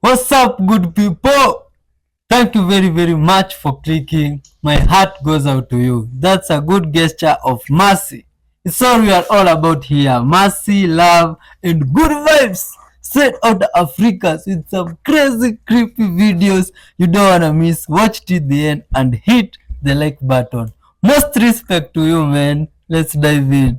What's up, good people? Thank you very much for clicking. My heart goes out to you. That's a good gesture of mercy. It's all we are all about here. Mercy, love, and good vibes. Straight out the Africas with some crazy, creepy videos you don't wanna miss. Watch till the end and hit the like button. Most respect to you, man. Let's dive in.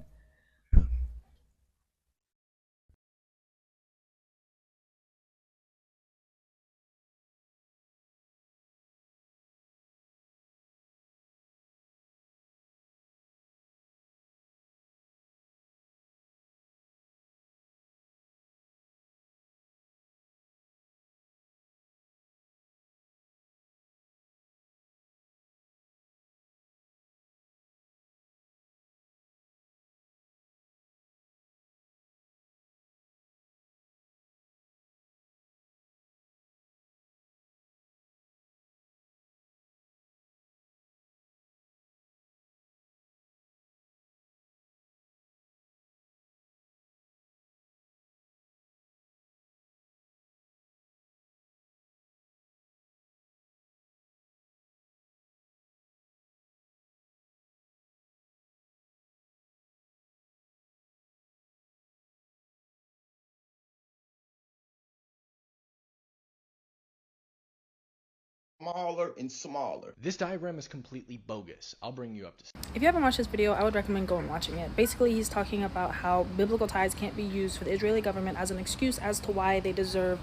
Smaller and smaller. This diagram is completely bogus. I'll bring you up to If you haven't watched this video, I would recommend going and watching it. Basically, he's talking about how biblical ties can't be used for the Israeli government as an excuse as to why they deserve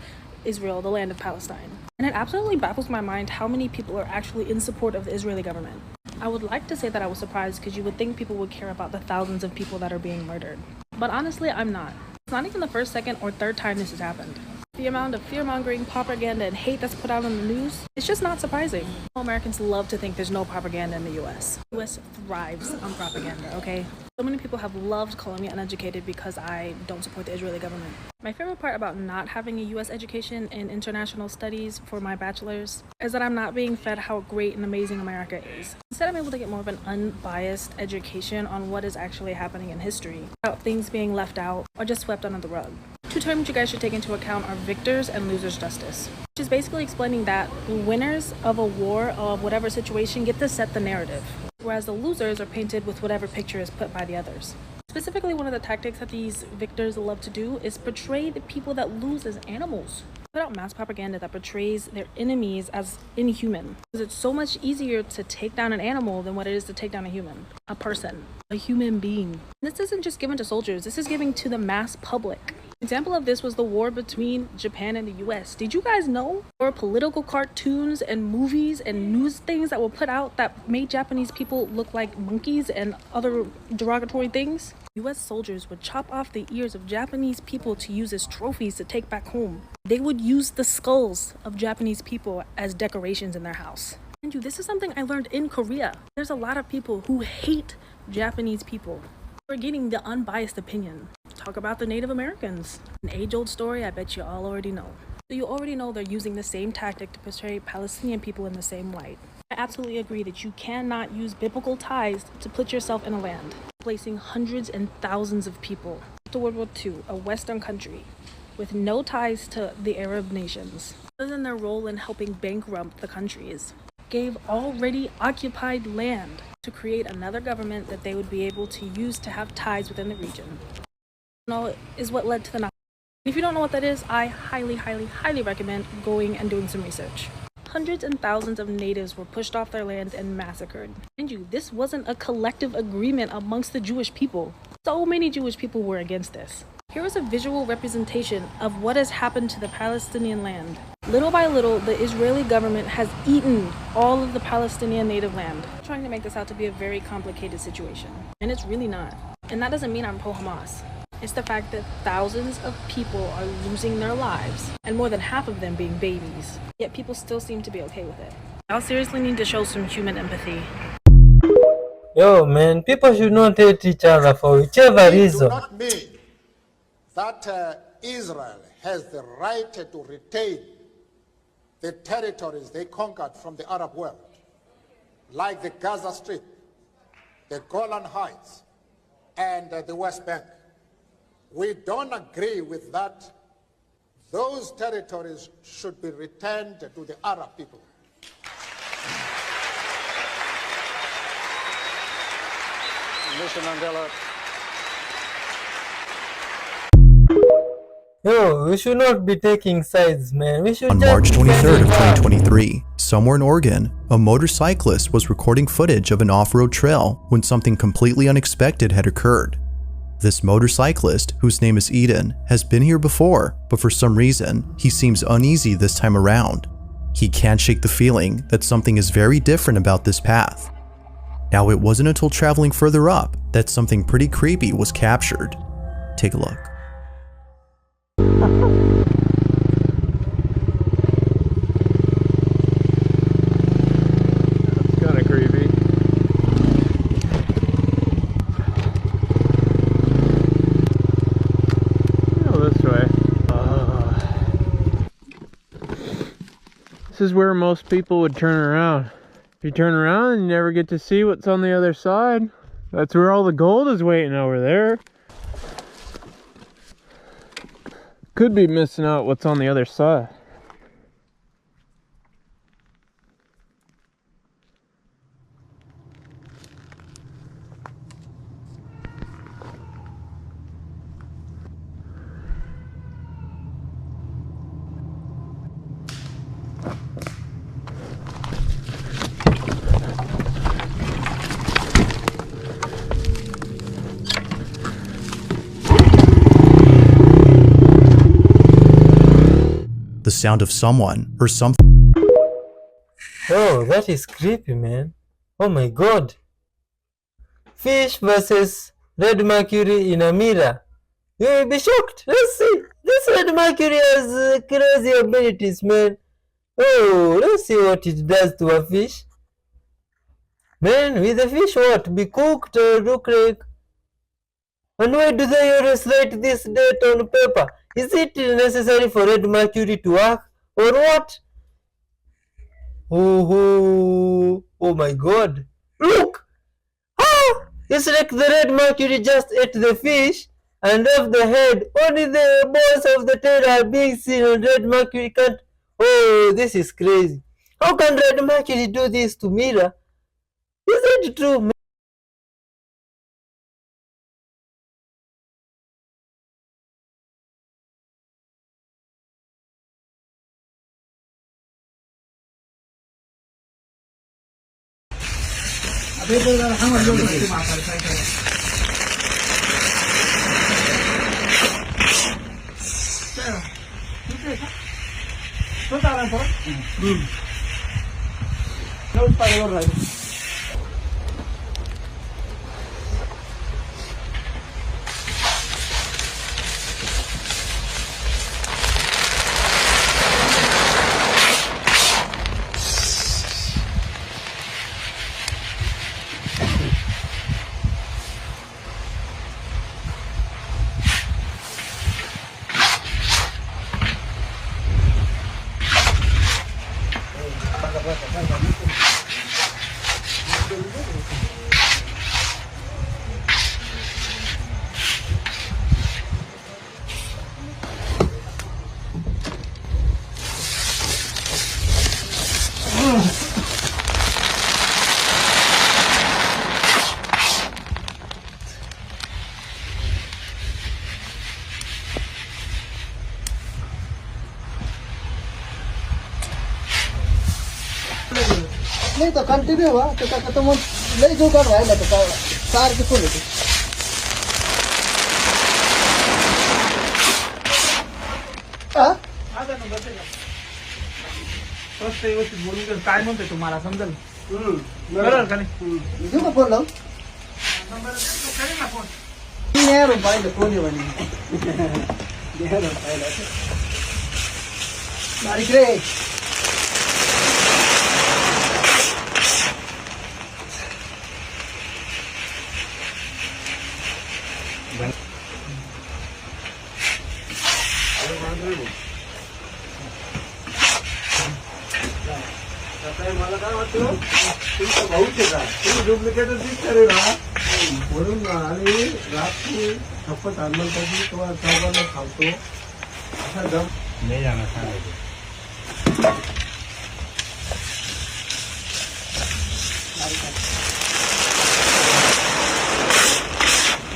Israel, the land of Palestine. And it absolutely baffles my mind how many people are actually in support of the Israeli government. I would like to say that I was surprised because you would think people would care about the thousands of people that are being murdered. But honestly, I'm not. It's not even the first, second, or third time this has happened. The amount of fear-mongering, propaganda, and hate that's put out on the news, it's just not surprising. All Americans love to think there's no propaganda in the US. The US thrives on propaganda, okay? So many people have loved calling me uneducated because I don't support the Israeli government. My favorite part about not having a US education in international studies for my bachelor's is that I'm not being fed how great and amazing America is. Instead, I'm able to get more of an unbiased education on what is actually happening in history, without things being left out or just swept under the rug. Two terms you guys should take into account are victors and losers justice, which is basically explaining that the winners of a war of whatever situation get to set the narrative, whereas the losers are painted with whatever picture is put by the others. Specifically, one of the tactics that these victors love to do is portray the people that lose as animals. Put out mass propaganda that portrays their enemies as inhuman, because it's so much easier to take down an animal than what it is to take down a human, a person, a human being. And this isn't just given to soldiers, this is given to the mass public. Example of this was the war between Japan and the US. Did you guys know there were political cartoons and movies and news things that were put out that made Japanese people look like monkeys and other derogatory things? US soldiers would chop off the ears of Japanese people to use as trophies to take back home. They would use the skulls of Japanese people as decorations in their house. And this is something I learned in Korea. There's a lot of people who hate Japanese people. We're getting the unbiased opinion. Talk about the Native Americans. An age-old story I bet you all already know. So you already know they're using the same tactic to portray Palestinian people in the same light. I absolutely agree that you cannot use biblical ties to put yourself in a land, placing hundreds and thousands of people. After World War II, a Western country with no ties to the Arab nations, other than their role in helping bankrupt the countries, gave already occupied land to create another government that they would be able to use to have ties within the region. Is what led to the Nazis. If you don't know what that is, I highly recommend going and doing some research. Hundreds and thousands of natives were pushed off their lands and massacred. And this wasn't a collective agreement amongst the Jewish people. So many Jewish people were against this. Here is a visual representation of what has happened to the Palestinian land. Little by little, the Israeli government has eaten all of the Palestinian native land. I'm trying to make this out to be a very complicated situation. And it's really not. And that doesn't mean I'm pro-Hamas. It's the fact that thousands of people are losing their lives, and more than half of them being babies. Yet people still seem to be okay with it. Y'all seriously need to show some human empathy. Yo, man, people should not hate each other for whichever reason. Do not mean that Israel has the right to retain the territories they conquered from the Arab world, like the Gaza Strip, the Golan Heights, and the West Bank. We don't agree with that those territories should be returned to the Arab people. Mr. Mandela. Yo, we should not be taking sides, man. We should On just March be 23rd of standing up. 2023, somewhere in Oregon, a motorcyclist was recording footage of an off-road trail when something completely unexpected had occurred. This motorcyclist, whose name is Eden, has been here before, but for some reason, he seems uneasy this time around. He can't shake the feeling that something is very different about this path. Now, it wasn't until traveling further up that something pretty creepy was captured. Take a look. That's kind of creepy. Go this way. This is where most people would turn around. If you turn around, you never get to see what's on the other side. That's where all the gold is waiting over there. Could be missing out what's on the other side. The sound of someone or something. Oh, that is creepy, man. Oh my god. Fish versus red mercury in a mirror. You will be shocked. Let's see. This red mercury has crazy abilities, man. Oh, let's see what it does to a fish. Man, will the fish what? Be cooked or look like? And why do they always write this date on paper? Is it necessary for red mercury to work or what? Oh my god. Look! Ah! It's like the red mercury just ate the fish and off the head. Only the balls of the tail are being seen and red mercury can't. Oh, this is crazy. How can red mercury do this to Mira? Is it true? नहीं तो continue हुआ तो क्या कहते हैं नहीं जो कर रहा है ना तो सार किसको लेते हाँ प्रश्न व्यवस्थित बोलून काय म्हणतोय तुम्हाला समजेल बरोबर का नाही जो का फोन लावून यार भाई ले फोन ही बनी यार भाई ले बारीक रे मला काय वाटतं तुमचा भाऊच आहे का तुम्ही डुप्लिकेटच दिसत रे ना म्हणून आणि रात्री शपथ आणलं तर मी तुम्हाला चौघांना थांबतो असा ले जाना सारा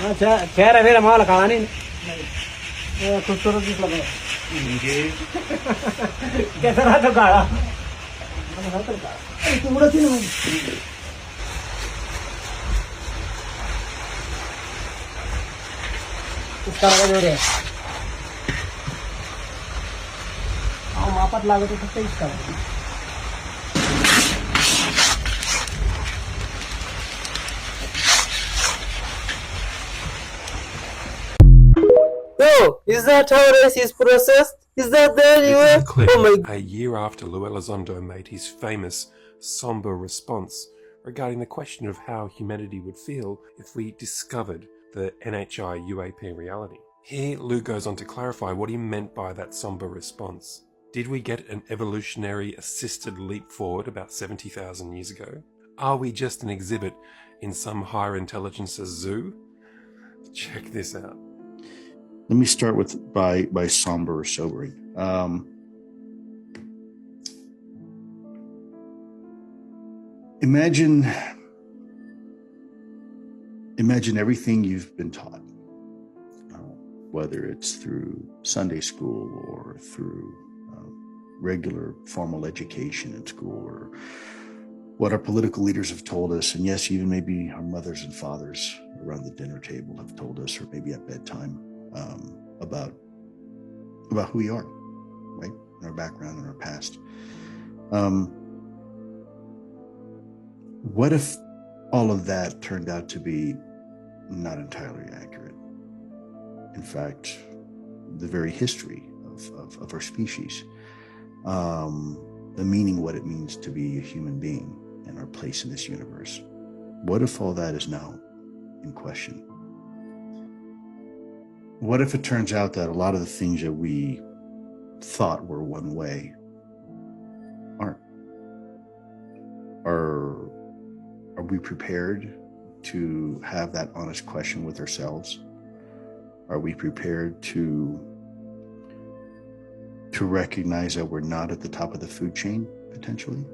अच्छा चेहरा मेरा माल काला नहीं खूबसूरत दिखला बड़ा कैसा रहा तो काला तू बड़ा थी ना इसका लगा जोड़े मापत लागत तो फक्त इसका Oh, is that how race is processed? Is that the only This way? is a clip Oh my a year after Lou Elizondo made his famous Somber response regarding the question of how humanity would feel if we discovered the NHI UAP reality. Here, Lou goes on to clarify what he meant by that somber response. Did we get an evolutionary assisted leap forward about 70,000 years ago? Are we just an exhibit in some higher intelligence's zoo? Check this out. Let me start with by somber or sobering. Imagine everything you've been taught, whether it's through Sunday school or through regular formal education in school, or what our political leaders have told us, and yes, even maybe our mothers and fathers around the dinner table have told us, or maybe at bedtime, about who we are, right? And our background and our past. What if all of that turned out to be not entirely accurate? In fact, the very history of our species, the meaning, what it means to be a human being and our place in this universe. What if all that is now in question? What if it turns out that a lot of the things that we thought were one way aren't? Are we prepared to have that honest question with ourselves? Are we prepared to recognize that we're not at the top of the food chain, potentially?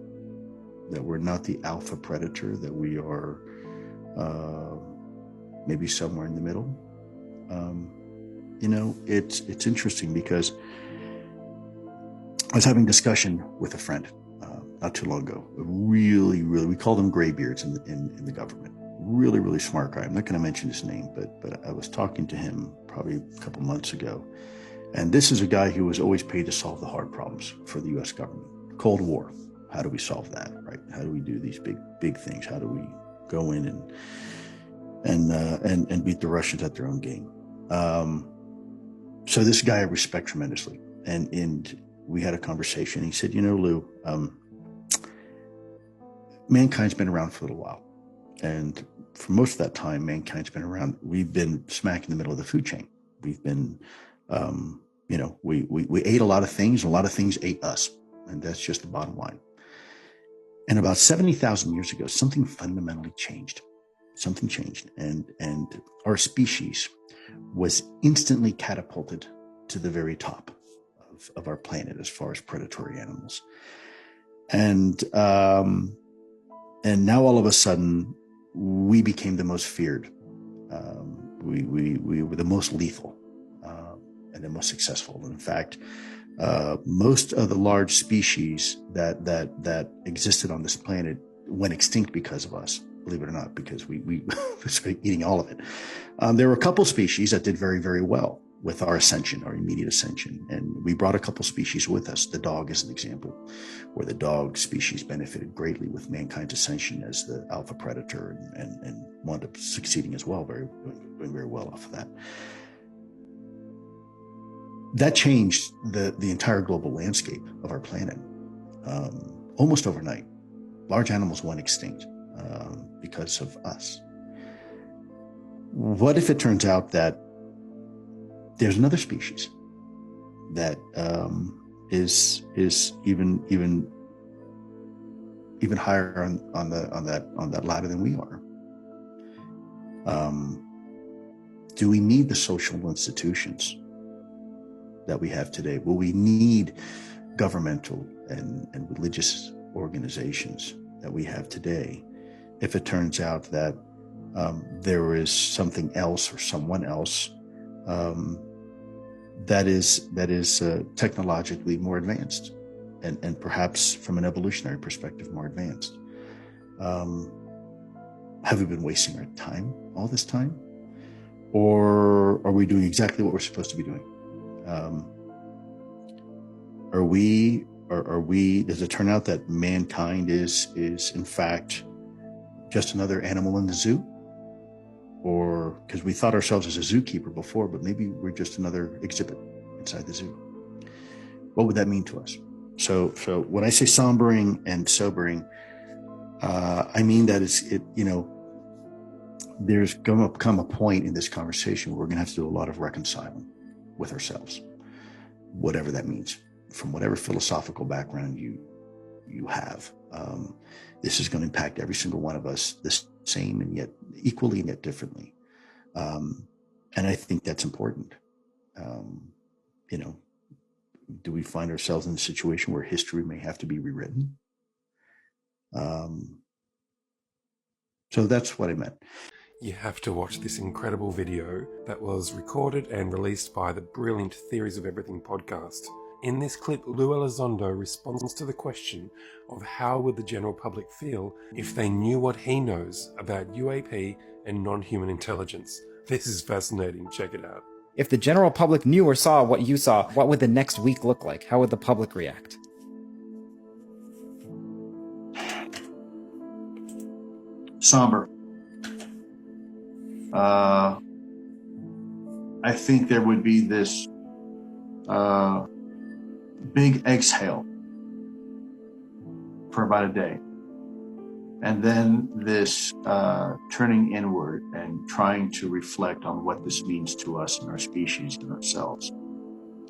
That we're not the alpha predator, that we are maybe somewhere in the middle? It's interesting because I was having a discussion with a friend not too long ago. Really, we call them graybeards in the government. Really, really smart guy. I'm not going to mention his name, but I was talking to him probably a couple months ago. And this is a guy who was always paid to solve the hard problems for the U.S. government. Cold War. How do we solve that, right? How do we do these big things? How do we go in and beat the Russians at their own game? So this guy I respect tremendously. And we had a conversation. He said, Lou, mankind's been around for a little while. And for most of that time, mankind's been around. We've been smack in the middle of the food chain. We've been, we ate a lot of things, and a lot of things ate us. And that's just the bottom line. And about 70,000 years ago, something fundamentally changed. Something changed. And our species was instantly catapulted to the very top of our planet as far as predatory animals. And now all of a sudden, we became the most feared. We were the most lethal and the most successful. In fact, most of the large species that existed on this planet went extinct because of us, believe it or not, because we started eating all of it. There were a couple species that did very, very well with our ascension, our immediate ascension. And we brought a couple species with us. The dog is an example, where the dog species benefited greatly with mankind's ascension as the alpha predator and wound up succeeding as well, doing very well off of that. That changed the entire global landscape of our planet almost overnight. Large animals went extinct because of us. What if it turns out that there's another species that is even higher on that ladder than we are? Do we need the social institutions that we have today? Will we need governmental and religious organizations that we have today if it turns out that there is something else or someone else that is technologically more advanced and perhaps from an evolutionary perspective more advanced? Have we been wasting our time all this time? Or are we doing exactly what we're supposed to be doing? Does it turn out that mankind is in fact just another animal in the zoo? Or because we thought ourselves as a zookeeper before, but maybe we're just another exhibit inside the zoo. What would that mean to us? So when I say sombering and sobering, I mean that there's going to come a point in this conversation where we're going to have to do a lot of reconciling with ourselves, whatever that means, from whatever philosophical background you have. This is going to impact every single one of us the same and yet equally and yet differently. And I think that's important. Do we find ourselves in a situation where history may have to be rewritten? So that's what I meant. You have to watch this incredible video that was recorded and released by the brilliant Theories of Everything podcast. In this clip, Lou Elizondo responds to the question of how would the general public feel if they knew what he knows about UAP and non-human intelligence. This is fascinating. Check it out. If the general public knew or saw what you saw, what would the next week look like? How would the public react? Somber. I think there would be this big exhale for about a day. And then this turning inward and trying to reflect on what this means to us and our species and ourselves.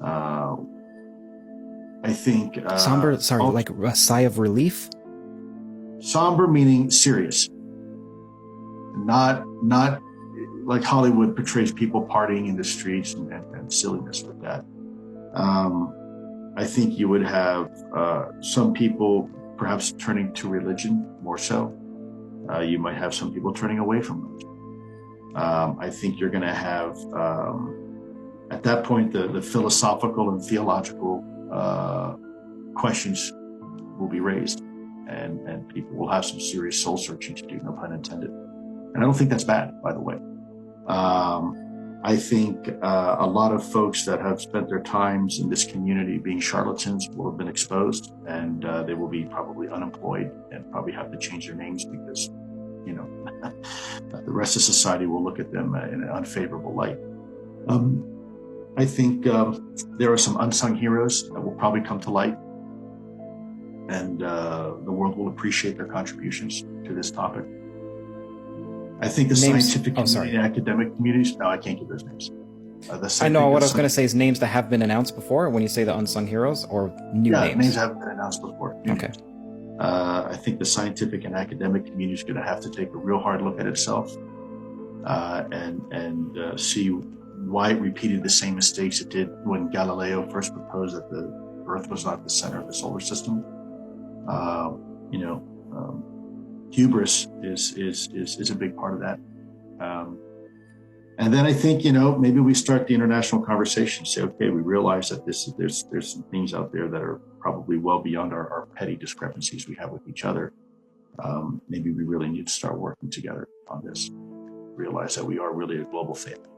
I think... Somber, like a sigh of relief? Somber meaning serious. Not like Hollywood portrays people partying in the streets and silliness like that. I think you would have some people perhaps turning to religion more so. You might have some people turning away from religion. I think you're going to have, at that point, the philosophical and theological questions will be raised, and people will have some serious soul searching to do, no pun intended. And I don't think that's bad, by the way. I think a lot of folks that have spent their times in this community being charlatans will have been exposed, and they will be probably unemployed and probably have to change their names because, the rest of society will look at them in an unfavorable light. I think there are some unsung heroes that will probably come to light, and the world will appreciate their contributions to this topic. I think the scientific community and academic communities, no, I can't give those names. I know what I was going to say is names that have been announced before when you say the unsung heroes, or new names? Names that haven't been announced before. Okay. I think the scientific and academic community is going to have to take a real hard look at itself and see why it repeated the same mistakes it did when Galileo first proposed that the Earth was not the center of the solar system. Hubris is a big part of that. And then I think, maybe we start the international conversation, say, okay, we realize that there's some things out there that are probably well beyond our petty discrepancies we have with each other. Maybe we really need to start working together on this. Realize that we are really a global family.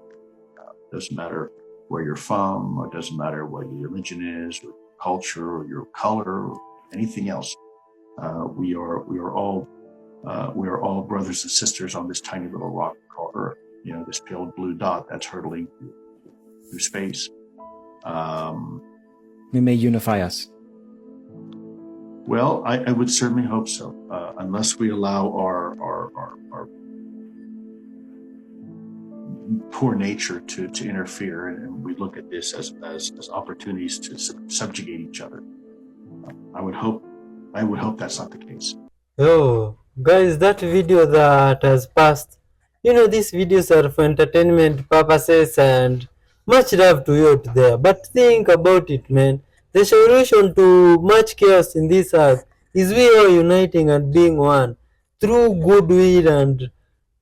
Doesn't matter where you're from, or it doesn't matter what your religion is, or culture, or your color, or anything else. We are all brothers and sisters on this tiny little rock called Earth. This pale blue dot that's hurtling through space. We may unify us. Well, I would certainly hope so, unless we allow our poor nature to interfere, and we look at this as opportunities to subjugate each other. I would hope that's not the case. Oh, guys, that video that has passed, these videos are for entertainment purposes, and Much love to you out there. But think about it, man. The solution to much chaos in this earth is we all uniting and being one through goodwill and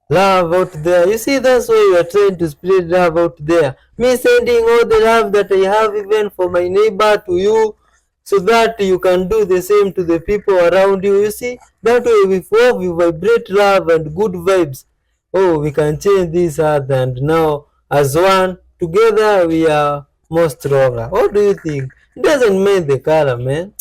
love out there. You see, that's why we are trying to spread love out there. Me sending all the love that I have even for my neighbor to you, so that you can do the same to the people around you. You see, that way if we vibrate love and good vibes, oh, we can change this earth, and now as one, together we are more stronger. What do you think? It doesn't mean the color, man.